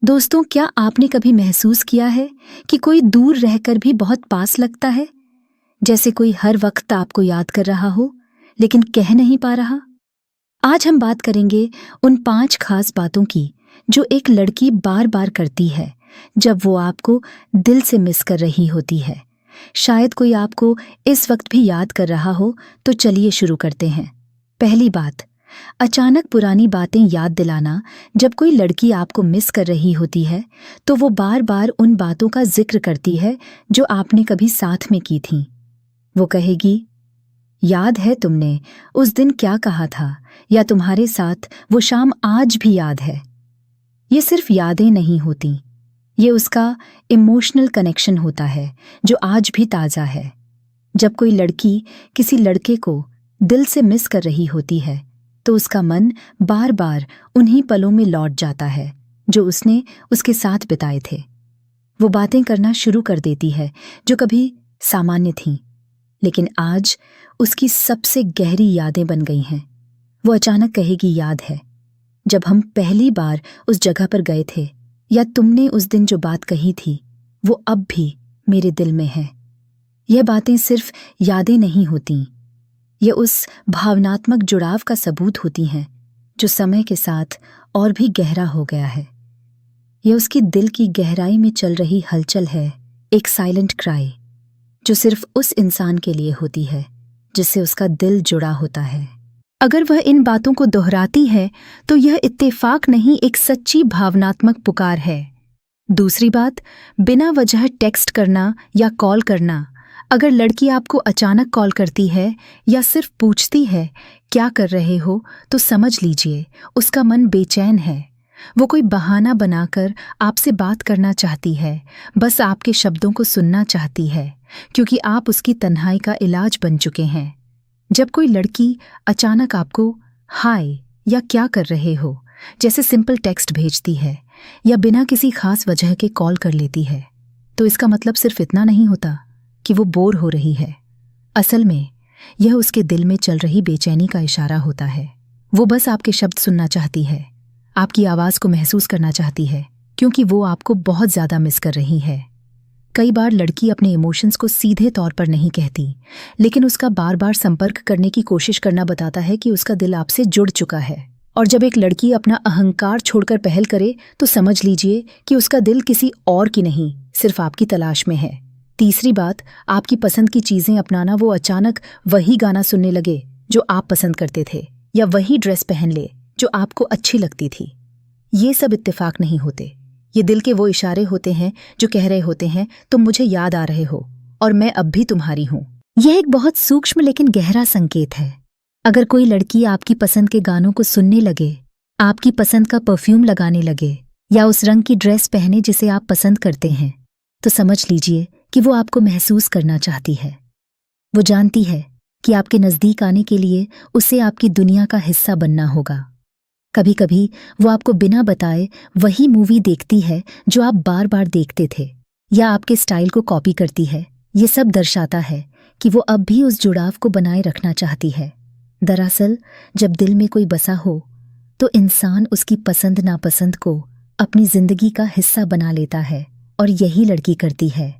दोस्तों, क्या आपने कभी महसूस किया है कि कोई दूर रहकर भी बहुत पास लगता है? जैसे कोई हर वक्त आपको याद कर रहा हो, लेकिन कह नहीं पा रहा। आज हम बात करेंगे उन 5 खास बातों की जो एक लड़की बार बार करती है जब वो आपको दिल से मिस कर रही होती है। शायद कोई आपको इस वक्त भी याद कर रहा हो, तो चलिए शुरू करते हैं। पहली बात, अचानक पुरानी बातें याद दिलाना। जब कोई लड़की आपको मिस कर रही होती है तो वो बार बार उन बातों का जिक्र करती है जो आपने कभी साथ में की थीं। वो कहेगी, याद है तुमने उस दिन क्या कहा था, या तुम्हारे साथ वो शाम आज भी याद है। ये सिर्फ यादें नहीं होती, ये उसका इमोशनल कनेक्शन होता है जो आज भी ताज़ा है। जब कोई लड़की किसी लड़के को दिल से मिस कर रही होती है तो उसका मन बार बार उन्हीं पलों में लौट जाता है जो उसने उसके साथ बिताए थे। वो बातें करना शुरू कर देती है जो कभी सामान्य थीं, लेकिन आज उसकी सबसे गहरी यादें बन गई हैं। वो अचानक कहेगी, याद है जब हम पहली बार उस जगह पर गए थे, या तुमने उस दिन जो बात कही थी वो अब भी मेरे दिल में है। यह बातें सिर्फ यादें नहीं होती, ये उस भावनात्मक जुड़ाव का सबूत होती हैं जो समय के साथ और भी गहरा हो गया है। यह उसकी दिल की गहराई में चल रही हलचल है, एक साइलेंट क्राई जो सिर्फ उस इंसान के लिए होती है जिससे उसका दिल जुड़ा होता है। अगर वह इन बातों को दोहराती है तो यह इत्तेफाक नहीं, एक सच्ची भावनात्मक पुकार है। दूसरी बात, बिना वजह टेक्स्ट करना या कॉल करना। अगर लड़की आपको अचानक कॉल करती है या सिर्फ पूछती है क्या कर रहे हो, तो समझ लीजिए उसका मन बेचैन है। वो कोई बहाना बनाकर आपसे बात करना चाहती है, बस आपके शब्दों को सुनना चाहती है, क्योंकि आप उसकी तन्हाई का इलाज बन चुके हैं। जब कोई लड़की अचानक आपको हाय या क्या कर रहे हो जैसे सिंपल टेक्स्ट भेजती है या बिना किसी खास वजह के कॉल कर लेती है, तो इसका मतलब सिर्फ इतना नहीं होता कि वो बोर हो रही है। असल में यह उसके दिल में चल रही बेचैनी का इशारा होता है। वो बस आपके शब्द सुनना चाहती है, आपकी आवाज़ को महसूस करना चाहती है, क्योंकि वो आपको बहुत ज़्यादा मिस कर रही है। कई बार लड़की अपने इमोशंस को सीधे तौर पर नहीं कहती, लेकिन उसका बार बार संपर्क करने की कोशिश करना बताता है कि उसका दिल आपसे जुड़ चुका है। और जब एक लड़की अपना अहंकार छोड़कर पहल करे तो समझ लीजिए कि उसका दिल किसी और की नहीं, सिर्फ आपकी तलाश में है। तीसरी बात, आपकी पसंद की चीज़ें अपनाना। वो अचानक वही गाना सुनने लगे जो आप पसंद करते थे, या वही ड्रेस पहन ले जो आपको अच्छी लगती थी। ये सब इत्तेफाक नहीं होते, ये दिल के वो इशारे होते हैं जो कह रहे होते हैं, तुम मुझे याद आ रहे हो और मैं अब भी तुम्हारी हूँ। यह एक बहुत सूक्ष्म लेकिन गहरा संकेत है। अगर कोई लड़की आपकी पसंद के गानों को सुनने लगे, आपकी पसंद का परफ्यूम लगाने लगे, या उस रंग की ड्रेस पहने जिसे आप पसंद करते हैं, तो समझ लीजिए कि वो आपको महसूस करना चाहती है। वो जानती है कि आपके नज़दीक आने के लिए उसे आपकी दुनिया का हिस्सा बनना होगा। कभी कभी वो आपको बिना बताए वही मूवी देखती है जो आप बार बार देखते थे, या आपके स्टाइल को कॉपी करती है। ये सब दर्शाता है कि वो अब भी उस जुड़ाव को बनाए रखना चाहती है। दरअसल जब दिल में कोई बसा हो तो इंसान उसकी पसंद नापसंद को अपनी जिंदगी का हिस्सा बना लेता है, और यही लड़की करती है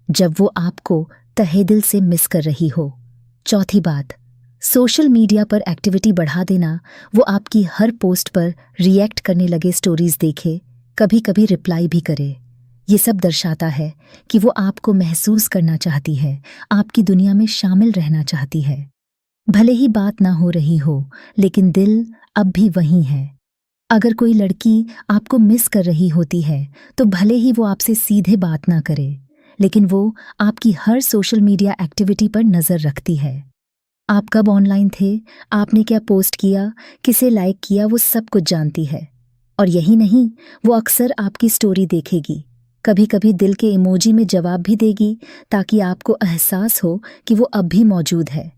जब वो आपको तहे दिल से मिस कर रही हो। चौथी बात, सोशल मीडिया पर एक्टिविटी बढ़ा देना। वो आपकी हर पोस्ट पर रिएक्ट करने लगे, स्टोरीज देखे, कभी कभी रिप्लाई भी करे। ये सब दर्शाता है कि वो आपको महसूस करना चाहती है, आपकी दुनिया में शामिल रहना चाहती है। भले ही बात ना हो रही हो, लेकिन दिल अब भी वही है। अगर कोई लड़की आपको मिस कर रही होती है तो भले ही वो आपसे सीधे बात ना करे, लेकिन वो आपकी हर सोशल मीडिया एक्टिविटी पर नज़र रखती है। आप कब ऑनलाइन थे, आपने क्या पोस्ट किया, किसे लाइक किया, वो सब कुछ जानती है। और यही नहीं, वो अक्सर आपकी स्टोरी देखेगी, कभी कभी दिल के इमोजी में जवाब भी देगी, ताकि आपको एहसास हो कि वो अब भी मौजूद है।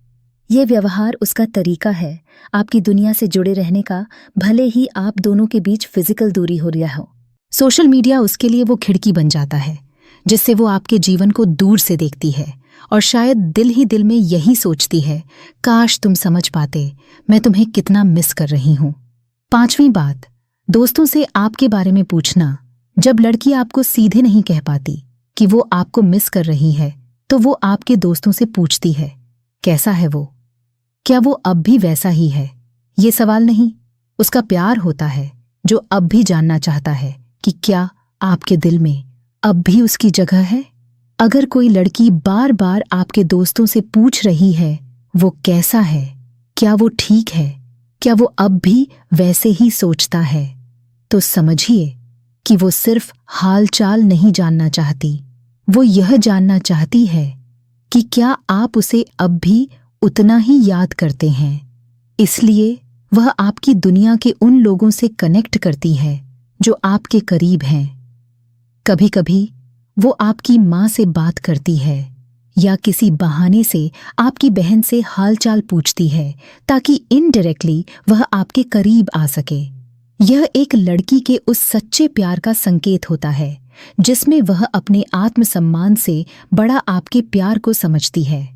ये व्यवहार उसका तरीका है आपकी दुनिया से जुड़े रहने का, भले ही आप दोनों के बीच फिजिकल दूरी हो रहा हो। सोशल मीडिया उसके लिए वो खिड़की बन जाता है जिससे वो आपके जीवन को दूर से देखती है, और शायद दिल ही दिल में यही सोचती है, काश तुम समझ पाते मैं तुम्हें कितना मिस कर रही हूँ। 5वीं बात, दोस्तों से आपके बारे में पूछना। जब लड़की आपको सीधे नहीं कह पाती कि वो आपको मिस कर रही है, तो वो आपके दोस्तों से पूछती है, कैसा है वो? क्या वो अब भी वैसा ही है? ये सवाल नहीं, उसका प्यार होता है जो अब भी जानना चाहता है कि क्या आपके दिल में अब भी उसकी जगह है। अगर कोई लड़की बार बार आपके दोस्तों से पूछ रही है वो कैसा है, क्या वो ठीक है, क्या वो अब भी वैसे ही सोचता है, तो समझिए कि वो सिर्फ हालचाल नहीं जानना चाहती, वो यह जानना चाहती है कि क्या आप उसे अब भी उतना ही याद करते हैं। इसलिए वह आपकी दुनिया के उन लोगों से कनेक्ट करती है जो आपके करीब हैं। कभी कभी वो आपकी माँ से बात करती है या किसी बहाने से आपकी बहन से हालचाल पूछती है ताकि इनडायरेक्टली वह आपके करीब आ सके। यह एक लड़की के उस सच्चे प्यार का संकेत होता है जिसमें वह अपने आत्मसम्मान से बड़ा आपके प्यार को समझती है।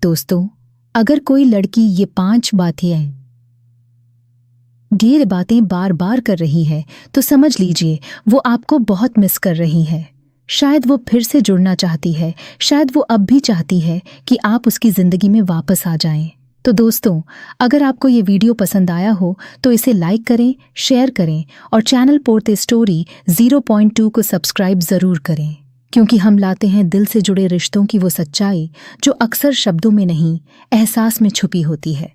दोस्तों, अगर कोई लड़की ये 5 बातें बार बार कर रही है तो समझ लीजिए वो आपको बहुत मिस कर रही है। शायद वो फिर से जुड़ना चाहती है, शायद वो अब भी चाहती है कि आप उसकी जिंदगी में वापस आ जाएं। तो दोस्तों, अगर आपको ये वीडियो पसंद आया हो तो इसे लाइक करें, शेयर करें और चैनल पोरते स्टोरी 0.2 को सब्सक्राइब ज़रूर करें, क्योंकि हम लाते हैं दिल से जुड़े रिश्तों की वो सच्चाई जो अक्सर शब्दों में नहीं, एहसास में छुपी होती है।